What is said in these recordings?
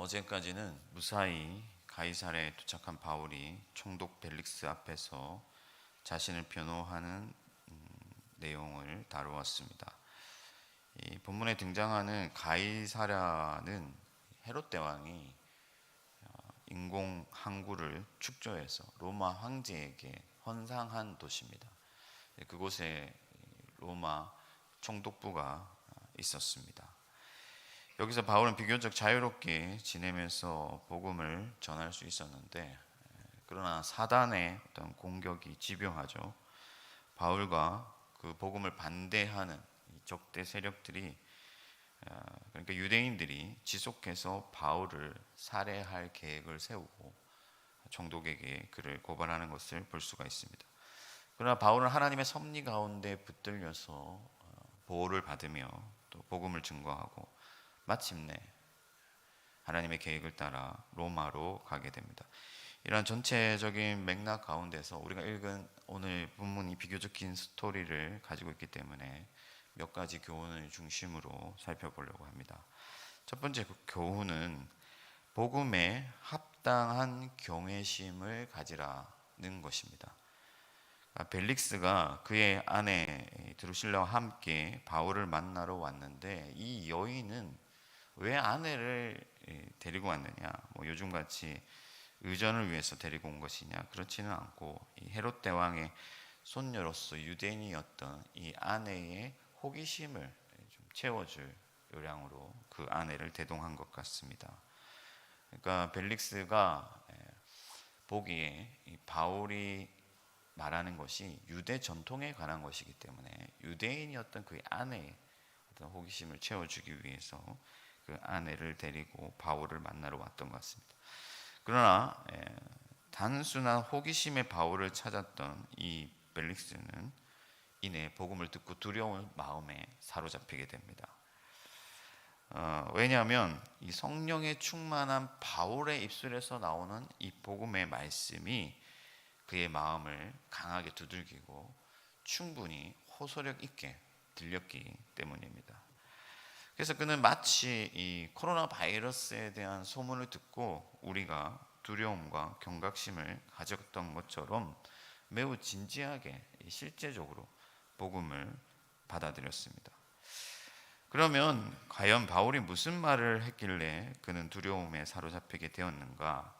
어제까지는 무사히 가이사랴에 도착한 바울이 총독 벨릭스 앞에서 자신을 변호하는 내용을 다루었습니다. 이 본문에 등장하는 가이사랴는 헤롯 대왕이 인공 항구를 축조해서 로마 황제에게 헌상한 도시입니다. 그곳에 로마 총독부가 있었습니다. 여기서 바울은 비교적 자유롭게 지내면서 복음을 전할 수 있었는데, 그러나 사단의 어떤 공격이 집요하죠. 바울과 그 복음을 반대하는 적대 세력들이, 그러니까 유대인들이 지속해서 바울을 살해할 계획을 세우고 총독에게 그를 고발하는 것을 볼 수가 있습니다. 그러나 바울은 하나님의 섭리 가운데 붙들려서 보호를 받으며 또 복음을 증거하고 마침내 하나님의 계획을 따라 로마로 가게 됩니다. 이런 전체적인 맥락 가운데서 우리가 읽은 오늘 본문이 비교적 긴 스토리를 가지고 있기 때문에 몇 가지 교훈을 중심으로 살펴보려고 합니다. 첫 번째 교훈은 복음에 합당한 경외심을 가지라는 것입니다. 벨릭스가 그의 아내 드루실라와 함께 바울을 만나러 왔는데, 이 여인은 왜 아내를 데리고 왔느냐, 요즘같이 의전을 위해서 데리고 온 것이냐, 그렇지는 않고 이 헤롯 대왕의 손녀로서 유대인이었던 이 아내의 호기심을 좀 채워줄 요량으로 그 아내를 대동한 것 같습니다. 그러니까 벨릭스가 보기에 이 바울이 말하는 것이 유대 전통에 관한 것이기 때문에 유대인이었던 그의 아내의 어떤 호기심을 채워주기 위해서 그 아내를 데리고 바울을 만나러 왔던 것 같습니다. 그러나 단순한 호기심에 바울을 찾았던 이 벨릭스는 이내 복음을 듣고 두려운 마음에 사로잡히게 됩니다. 왜냐하면 이 성령의 충만한 바울의 입술에서 나오는 이 복음의 말씀이 그의 마음을 강하게 두들기고 충분히 호소력 있게 들렸기 때문입니다. 그래서 그는 마치 이 코로나 바이러스에 대한 소문을 듣고 우리가 두려움과 경각심을 가졌던 것처럼 매우 진지하게 실제적으로 복음을 받아들였습니다. 그러면 과연 바울이 무슨 말을 했길래 그는 두려움에 사로잡히게 되었는가?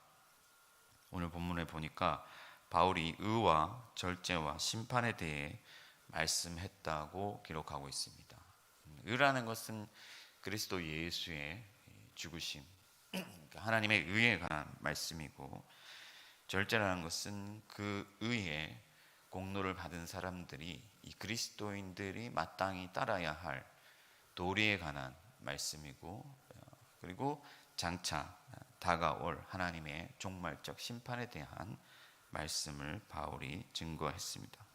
오늘 본문에 보니까 바울이 의와 절제와 심판에 대해 말씀했다고 기록하고 있습니다. 의라는 것은 그리스도 예수의 죽으심, 하나님의 의에 관한 말씀이고, 절제라는 것은 그 의에 공로를 받은 사람들이, 이 그리스도인들이 마땅히 따라야 할 도리에 관한 말씀이고, 그리고 장차 다가올 하나님의 종말적 심판에 대한 말씀을 바울이 증거했습니다.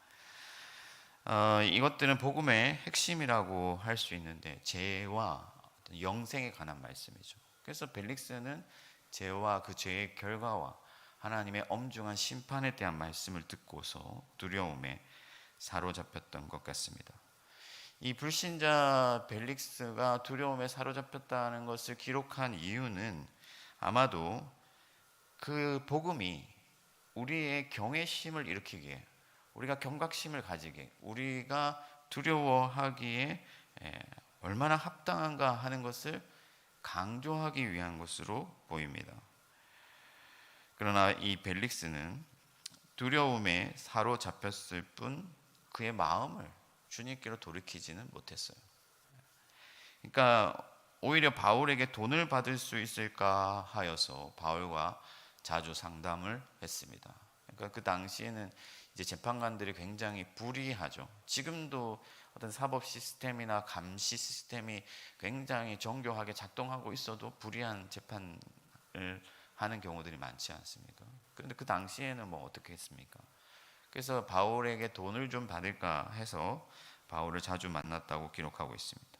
이것들은 복음의 핵심이라고 할 수 있는데, 죄와 영생에 관한 말씀이죠. 그래서 벨릭스는 죄와 그 죄의 결과와 하나님의 엄중한 심판에 대한 말씀을 듣고서 두려움에 사로잡혔던 것 같습니다. 이 불신자 벨릭스가 두려움에 사로잡혔다는 것을 기록한 이유는 아마도 그 복음이 우리의 경외심을 일으키기에, 우리가 경각심을 가지게, 우리가 두려워하기에 얼마나 합당한가 하는 것을 강조하기 위한 것으로 보입니다. 그러나 이 벨릭스는 두려움에 사로잡혔을 뿐 그의 마음을 주님께로 돌이키지는 못했어요. 그러니까 오히려 바울에게 돈을 받을 수 있을까 하여서 바울과 자주 상담을 했습니다. 그러니까 그 당시에는 이제 재판관들이 굉장히 불의하죠. 지금도 어떤 사법 시스템이나 감시 시스템이 굉장히 정교하게 작동하고 있어도 불의한 재판을 하는 경우들이 많지 않습니까? 그런데 그 당시에는 어떻게 했습니까? 그래서 바울에게 돈을 좀 받을까 해서 바울을 자주 만났다고 기록하고 있습니다.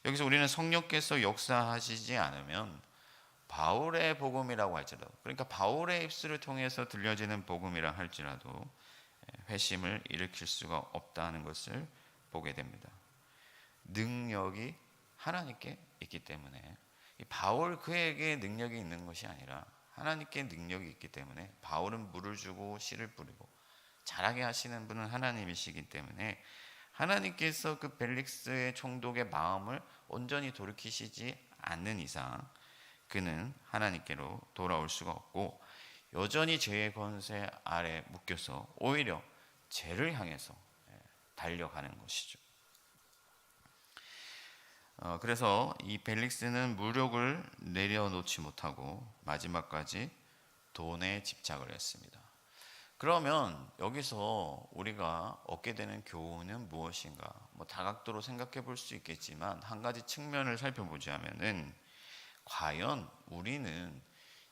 여기서 우리는 성령께서 역사하시지 않으면 바울의 복음이라고 할지라도, 그러니까 바울의 입술을 통해서 들려지는 복음이라 할지라도 회심을 일으킬 수가 없다는 것을 보게 됩니다. 능력이 하나님께 있기 때문에 이 바울 그에게 능력이 있는 것이 아니라 하나님께 능력이 있기 때문에, 바울은 물을 주고 씨를 뿌리고 자라게 하시는 분은 하나님이시기 때문에 하나님께서 그 벨릭스의 총독의 마음을 온전히 돌이키시지 않는 이상 그는 하나님께로 돌아올 수가 없고, 여전히 죄의 권세 아래 묶여서 오히려 죄를 향해서 달려가는 것이죠. 그래서 이 벨릭스는 무력을 내려놓지 못하고 마지막까지 돈에 집착을 했습니다. 그러면 여기서 우리가 얻게 되는 교훈은 무엇인가? 다각도로 생각해 볼 수 있겠지만 한 가지 측면을 살펴보자면은, 과연 우리는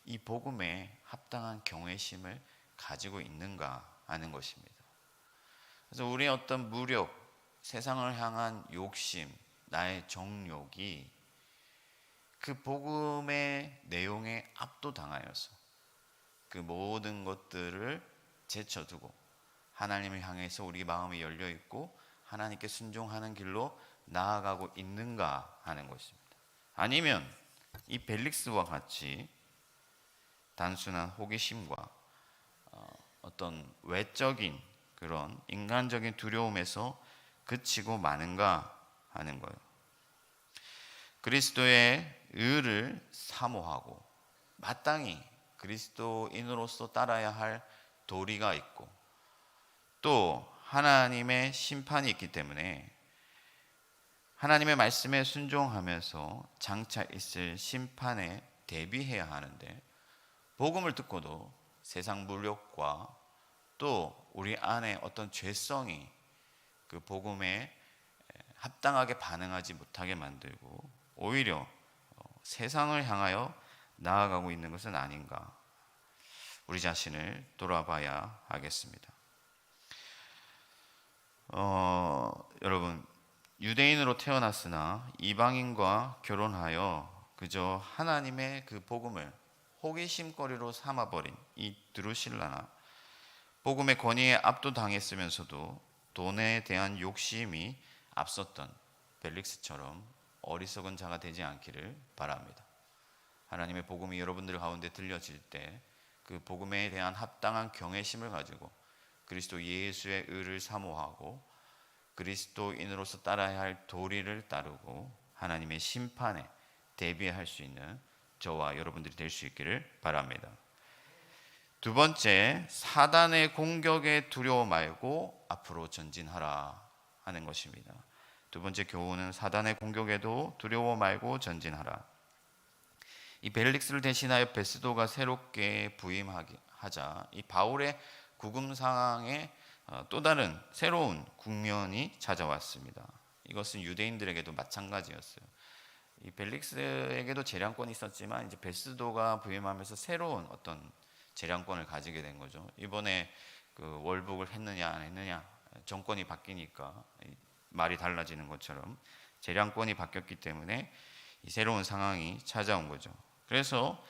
이 복음에 합당한 경외심을 가지고 있는가 하는 것입니다. 그래서 우리의 어떤 무력, 세상을 향한 욕심, 나의 정욕이 그 복음의 내용에 압도당하여서 그 모든 것들을 제쳐두고 하나님을 향해서 우리 마음이 열려 있고 하나님께 순종하는 길로 나아가고 있는가 하는 것입니다. 아니면 이 벨릭스와 같이 단순한 호기심과 어떤 외적인 그런 인간적인 두려움에서 그치고 마는가 하는 거예요. 그리스도의 의를 사모하고 마땅히 그리스도인으로서 따라야 할 도리가 있고, 또 하나님의 심판이 있기 때문에 하나님의 말씀에 순종하면서 장차 있을 심판에 대비해야 하는데, 복음을 듣고도 세상 물욕과 또 우리 안에 어떤 죄성이 그 복음에 합당하게 반응하지 못하게 만들고 오히려 세상을 향하여 나아가고 있는 것은 아닌가, 우리 자신을 돌아봐야 하겠습니다. 여러분, 유대인으로 태어났으나 이방인과 결혼하여 그저 하나님의 그 복음을 호기심거리로 삼아버린 이 드루실라나, 복음의 권위에 압도당했으면서도 돈에 대한 욕심이 앞섰던 벨릭스처럼 어리석은 자가 되지 않기를 바랍니다. 하나님의 복음이 여러분들 가운데 들려질 때 그 복음에 대한 합당한 경외심을 가지고 그리스도 예수의 의를 사모하고 그리스도인으로서 따라야 할 도리를 따르고 하나님의 심판에 대비할 수 있는 저와 여러분들이 될 수 있기를 바랍니다. 두 번째, 사단의 공격에 두려워 말고 앞으로 전진하라 하는 것입니다. 두 번째 교훈은 사단의 공격에도 두려워 말고 전진하라. 이 벨릭스를 대신하여 베스도가 새롭게 부임하자 이 바울의 구금 상황에 또 다른 새로운 국면이 찾아왔습니다. 이것은 유대인들에게도 마찬가지였어요. 이 벨릭스에게도 재량권이 있었지만 이제 베스도가 부임하면서 새로운 어떤 재량권을 가지게 된 거죠. 이번에 그 월북을 했느냐 안 했느냐, 정권이 바뀌니까 말이 달라지는 것처럼 재량권이 바뀌었기 때문에 이 새로운 상황이 찾아온 거죠. 그래서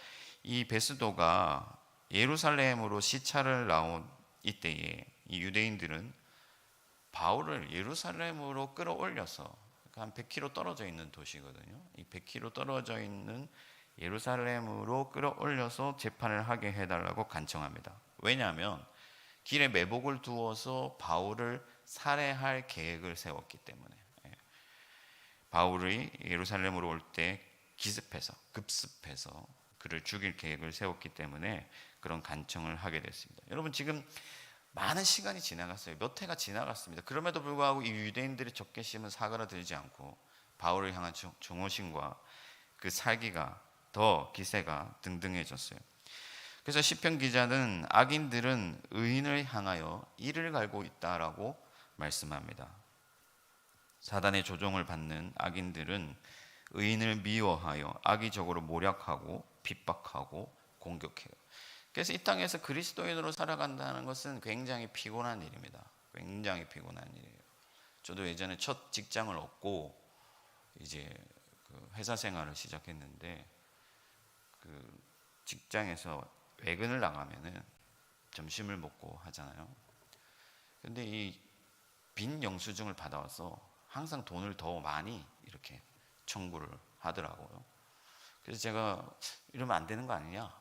이 베스도가 예루살렘으로 시차를 나온 이때에 이 유대인들은 바울을 예루살렘으로 끌어올려서, 한 100km 떨어져 있는 도시거든요. 이 100km 떨어져 있는 예루살렘으로 끌어올려서 재판을 하게 해달라고 간청합니다. 왜냐하면 길에 매복을 두어서 바울을 살해할 계획을 세웠기 때문에, 바울이 예루살렘으로 올 때 급습해서 그를 죽일 계획을 세웠기 때문에 그런 간청을 하게 됐습니다. 여러분, 지금 많은 시간이 지나갔어요. 몇 해가 지나갔습니다. 그럼에도 불구하고 이 유대인들의 적개심은 사그라들지 않고 바울을 향한 증오심과 그 살기가 더 기세가 등등해졌어요. 그래서 시편 기자는 악인들은 의인을 향하여 이를 갈고 있다라고 말씀합니다. 사단의 조종을 받는 악인들은 의인을 미워하여 악의적으로 모략하고 핍박하고 공격해요. 그래서 이 땅에서 그리스도인으로 살아간다는 것은 굉장히 피곤한 일입니다. 굉장히 피곤한 일이에요. 저도 예전에 첫 직장을 얻고 이제 그 회사 생활을 시작했는데, 그 직장에서 외근을 나가면은 점심을 먹고 하잖아요. 근데 이 빈 영수증을 받아와서 항상 돈을 더 많이 이렇게 청구를 하더라고요. 그래서 제가 이러면 안 되는 거 아니냐,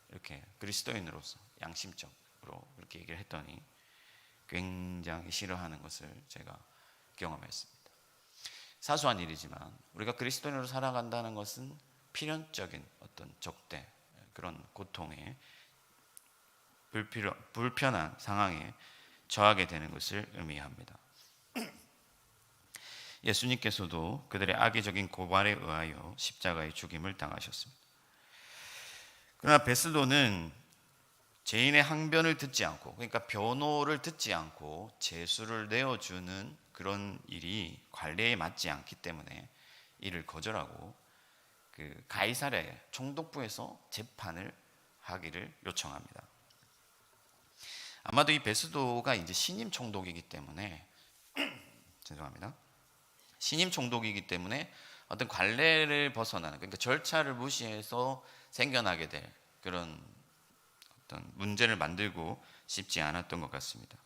이렇게 그리스도인으로서 양심적으로 그렇게 얘기를 했더니 굉장히 싫어하는 것을 제가 경험했습니다. 사소한 일이지만 우리가 그리스도인으로 살아간다는 것은 필연적인 어떤 적대, 그런 고통에 불편한 상황에 처하게 되는 것을 의미합니다. 예수님께서도 그들의 악의적인 고발에 의하여 십자가의 죽임을 당하셨습니다. 그러나 베스도는 죄인의 항변을 듣지 않고, 그러니까 변호를 듣지 않고 제수를 내어주는 그런 일이 관례에 맞지 않기 때문에 이를 거절하고 그 가이사랴 총독부에서 재판을 하기를 요청합니다. 아마도 이 베스도가 이제 신임 총독이기 때문에 죄송합니다. 신임 총독이기 때문에 어떤 관례를 벗어나는, 그러니까 절차를 무시해서 생겨나게 될 그런 어떤 문제를 만들고 싶지 않았던 것 같습니다.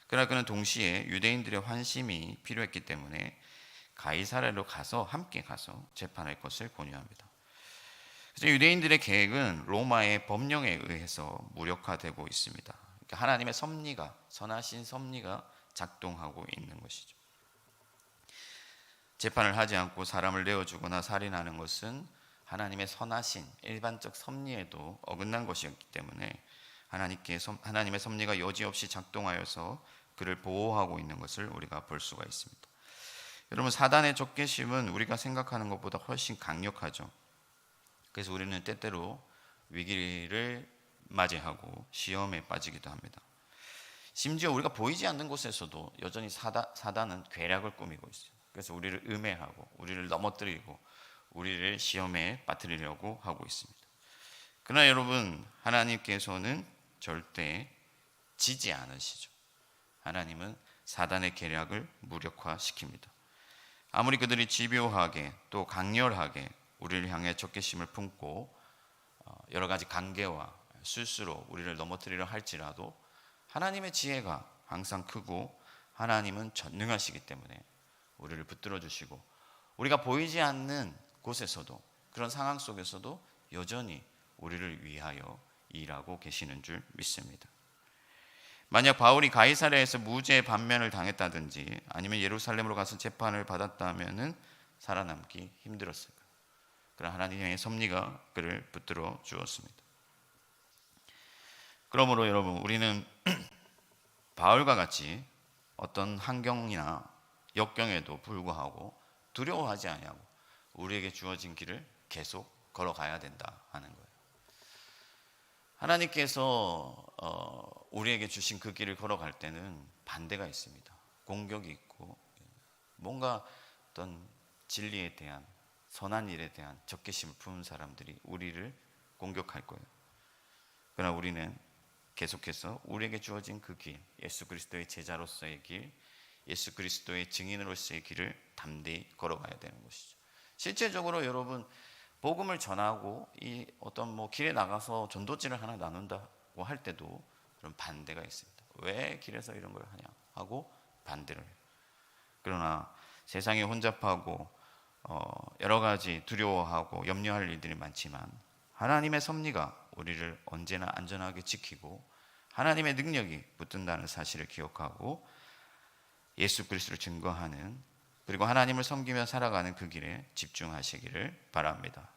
그러나 그는 동시에 유대인들의 환심이 필요했기 때문에 가이사랴로 가서 함께 가서 재판할 것을 권유합니다. 그래서 유대인들의 계획은 로마의 법령에 의해서 무력화되고 있습니다. 그러니까 하나님의 섭리가, 선하신 섭리가 작동하고 있는 것이죠. 재판을 하지 않고 사람을 내어주거나 살인하는 것은 하나님의 선하신 일반적 섭리에도 어긋난 것이었기 때문에 하나님의 섭리가 여지없이 작동하여서 그를 보호하고 있는 것을 우리가 볼 수가 있습니다. 여러분, 사단의 적개심은 우리가 생각하는 것보다 훨씬 강력하죠. 그래서 우리는 때때로 위기를 맞이하고 시험에 빠지기도 합니다. 심지어 우리가 보이지 않는 곳에서도 여전히 사단은 괴략을 꾸미고 있어요. 그래서 우리를 음해하고 우리를 넘어뜨리고 우리를 시험에 빠뜨리려고 하고 있습니다. 그러나 여러분, 하나님께서는 절대 지지 않으시죠. 하나님은 사단의 계략을 무력화시킵니다. 아무리 그들이 집요하게 또 강렬하게 우리를 향해 적개심을 품고 여러 가지 관계와 실수로 우리를 넘어뜨리려 할지라도 하나님의 지혜가 항상 크고 하나님은 전능하시기 때문에 우리를 붙들어 주시고 우리가 보이지 않는 곳에서도, 그런 상황 속에서도 여전히 우리를 위하여 일하고 계시는 줄 믿습니다. 만약 바울이 가이사랴에서 무죄 반면을 당했다든지 아니면 예루살렘으로 가서 재판을 받았다면 살아남기 힘들었을 거예요. 그러나 하나님의 섭리가 그를 붙들어 주었습니다. 그러므로 여러분, 우리는 바울과 같이 어떤 환경이나 역경에도 불구하고 두려워하지 아니하고 우리에게 주어진 길을 계속 걸어가야 된다 하는 거예요. 하나님께서 우리에게 주신 그 길을 걸어갈 때는 반대가 있습니다. 공격이 있고 뭔가 어떤 진리에 대한, 선한 일에 대한 적개심을 품은 사람들이 우리를 공격할 거예요. 그러나 우리는 계속해서 우리에게 주어진 그 길, 예수 그리스도의 제자로서의 길, 예수 그리스도의 증인으로서의 길을 담대히 걸어가야 되는 것이죠. 실제적으로 여러분, 복음을 전하고 이 어떤 길에 나가서 전도지를 하나 나눈다고 할 때도 그런 반대가 있습니다. 왜 길에서 이런 걸 하냐 하고 반대를 해요. 그러나 세상이 혼잡하고 여러 가지 두려워하고 염려할 일들이 많지만 하나님의 섭리가 우리를 언제나 안전하게 지키고 하나님의 능력이 붙든다는 사실을 기억하고 예수 그리스도를 증거하는, 그리고 하나님을 섬기며 살아가는 그 길에 집중하시기를 바랍니다.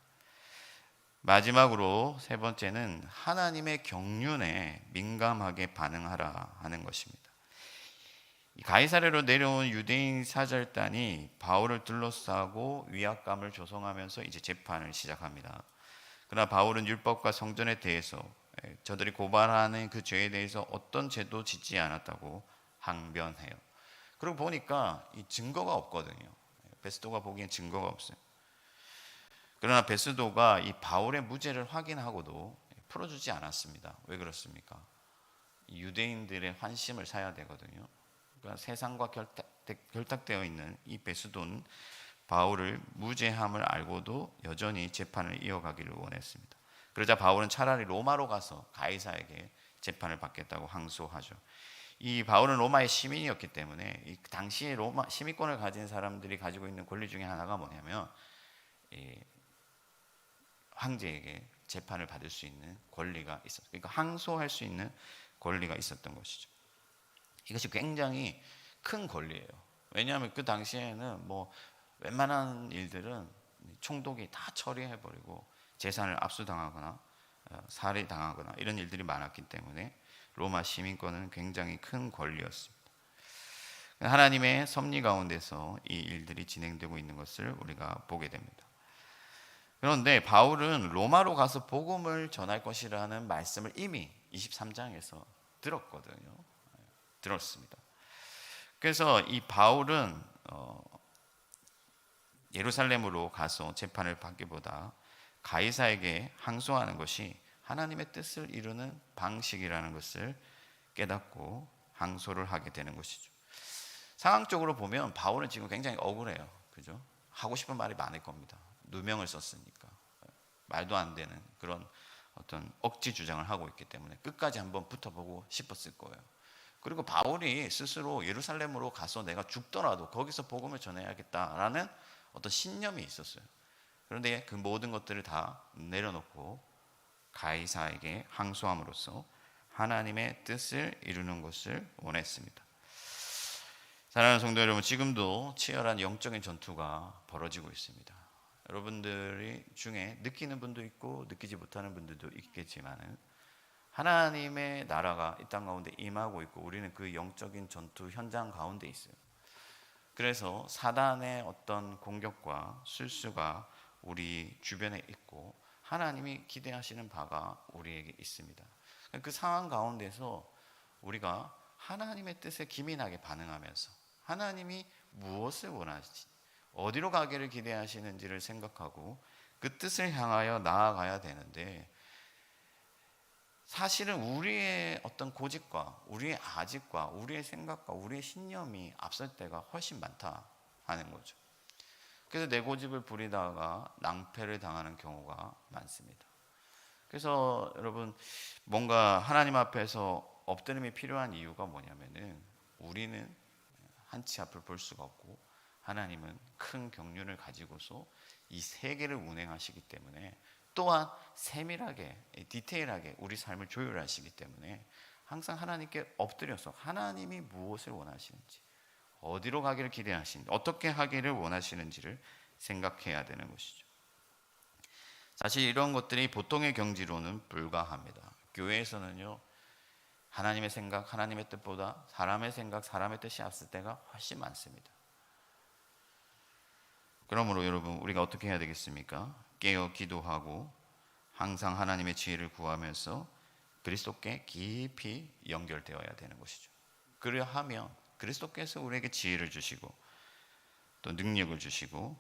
마지막으로 세 번째는 하나님의 경륜에 민감하게 반응하라 하는 것입니다. 가이사랴로 내려온 유대인 사절단이 바울을 둘러싸고 위압감을 조성하면서 이제 재판을 시작합니다. 그러나 바울은 율법과 성전에 대해서, 저들이 고발하는 그 죄에 대해서 어떤 죄도 짓지 않았다고 항변해요. 그리고 보니까 이 증거가 없거든요. 베스도가 보기엔 증거가 없어요. 그러나 베스도가 이 바울의 무죄를 확인하고도 풀어주지 않았습니다. 왜 그렇습니까? 유대인들의 환심을 사야 되거든요. 그러니까 세상과 결탁되어 있는 이 베스도는 바울을 무죄함을 알고도 여전히 재판을 이어가기를 원했습니다. 그러자 바울은 차라리 로마로 가서 가이사에게 재판을 받겠다고 항소하죠. 이 바울은 로마의 시민이었기 때문에 이 당시에 로마 시민권을 가진 사람들이 가지고 있는 권리 중에 하나가 뭐냐면 황제에게 재판을 받을 수 있는 권리가 있었어요. 그러니까 항소할 수 있는 권리가 있었던 것이죠. 이것이 굉장히 큰 권리예요. 왜냐하면 그 당시에는 뭐 웬만한 일들은 총독이 다 처리해버리고 재산을 압수당하거나 살해당하거나 이런 일들이 많았기 때문에 로마 시민권은 굉장히 큰 권리였습니다. 하나님의 섭리 가운데서 이 일들이 진행되고 있는 것을 우리가 보게 됩니다. 그런데 바울은 로마로 가서 복음을 전할 것이라는 말씀을 이미 23장에서 들었습니다. 그래서 이 바울은 예루살렘으로 가서 재판을 받기보다 가이사에게 항소하는 것이 하나님의 뜻을 이루는 방식이라는 것을 깨닫고 항소를 하게 되는 것이죠. 상황적으로 보면 바울은 지금 굉장히 억울해요. 그죠? 하고 싶은 말이 많을 겁니다. 누명을 썼으니까. 말도 안 되는 그런 어떤 억지 주장을 하고 있기 때문에 끝까지 한번 붙어보고 싶었을 거예요. 그리고 바울이 스스로 예루살렘으로 가서 내가 죽더라도 거기서 복음을 전해야겠다라는 어떤 신념이 있었어요. 그런데 그 모든 것들을 다 내려놓고 가이사에게 항소함으로써 하나님의 뜻을 이루는 것을 원했습니다. 사랑하는 성도 여러분, 지금도 치열한 영적인 전투가 벌어지고 있습니다. 여러분들이 중에 느끼는 분도 있고 느끼지 못하는 분들도 있겠지만 하나님의 나라가 이 땅 가운데 임하고 있고 우리는 그 영적인 전투 현장 가운데 있어요. 그래서 사단의 어떤 공격과 술수가 우리 주변에 있고 하나님이 기대하시는 바가 우리에게 있습니다. 그 상황 가운데서 우리가 하나님의 뜻에 기민하게 반응하면서 하나님이 무엇을 원하시지, 어디로 가기를 기대하시는지를 생각하고 그 뜻을 향하여 나아가야 되는데, 사실은 우리의 어떤 고집과 우리의 아집과 우리의 생각과 우리의 신념이 앞설 때가 훨씬 많다 하는 거죠. 그래서 내 고집을 부리다가 낭패를 당하는 경우가 많습니다. 그래서 여러분, 뭔가 하나님 앞에서 엎드림이 필요한 이유가 뭐냐면은 우리는 한 치 앞을 볼 수가 없고 하나님은 큰 경륜을 가지고서 이 세계를 운행하시기 때문에, 또한 세밀하게 디테일하게 우리 삶을 조율하시기 때문에 항상 하나님께 엎드려서 하나님이 무엇을 원하시는지, 어디로 가기를 기대하시는지, 어떻게 하기를 원하시는지를 생각해야 되는 것이죠. 사실 이런 것들이 보통의 경지로는 불가합니다. 교회에서는요, 하나님의 생각, 하나님의 뜻보다 사람의 생각, 사람의 뜻이 앞설 때가 훨씬 많습니다. 그러므로 여러분, 우리가 어떻게 해야 되겠습니까? 깨어 기도하고 항상 하나님의 지혜를 구하면서 그리스도께 깊이 연결되어야 되는 것이죠. 그리하면 그리스도께서 우리에게 지혜를 주시고 또 능력을 주시고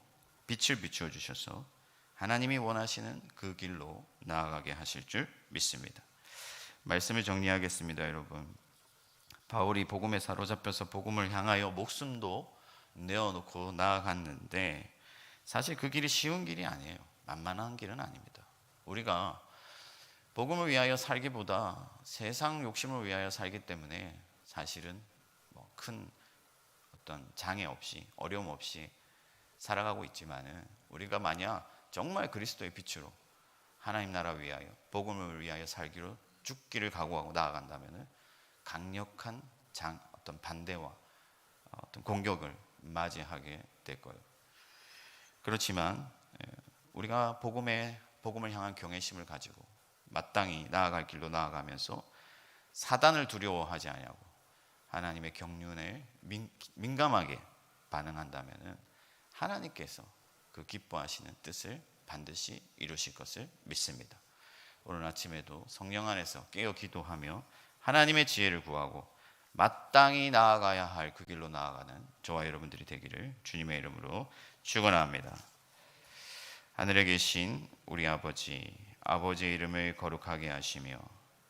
빛을 비추어 주셔서 하나님이 원하시는 그 길로 나아가게 하실 줄 믿습니다. 말씀을 정리하겠습니다. 여러분, 바울이 복음에 사로잡혀서 복음을 향하여 목숨도 내어놓고 나아갔는데 사실 그 길이 쉬운 길이 아니에요. 만만한 길은 아닙니다. 우리가 복음을 위하여 살기보다 세상 욕심을 위하여 살기 때문에 사실은 큰 어떤 장애 없이 어려움 없이 살아가고 있지만은, 우리가 만약 정말 그리스도의 빛으로 하나님 나라 위하여 복음을 위하여 살기로 죽기를 각오하고 나아간다면은 강력한 어떤 반대와 어떤 공격을 맞이하게 될 거예요. 그렇지만 우리가 복음을 향한 경외심을 가지고 마땅히 나아갈 길로 나아가면서 사단을 두려워하지 아니하고 하나님의 경륜에 민감하게 반응한다면은 하나님께서 그 기뻐하시는 뜻을 반드시 이루실 것을 믿습니다. 오늘 아침에도 성령 안에서 깨어 기도하며 하나님의 지혜를 구하고 마땅히 나아가야 할 그 길로 나아가는 저와 여러분들이 되기를 주님의 이름으로 축원합니다. 하늘에 계신 우리 아버지, 아버지의 이름을 거룩하게 하시며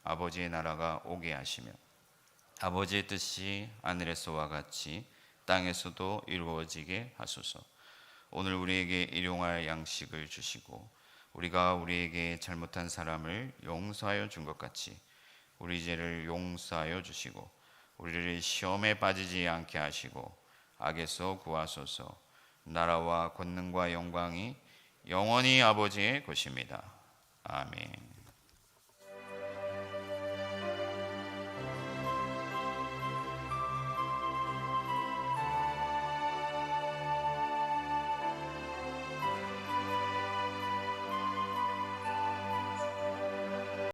아버지의 나라가 오게 하시며 아버지의 뜻이 하늘에서와 같이 땅에서도 이루어지게 하소서. 오늘 우리에게 일용할 양식을 주시고 우리가 우리에게 잘못한 사람을 용서하여 준 것 같이 우리 죄를 용서하여 주시고 우리를 시험에 빠지지 않게 하시고 악에서 구하소서. 나라와 권능과 영광이 영원히 아버지의 것입니다. 아멘.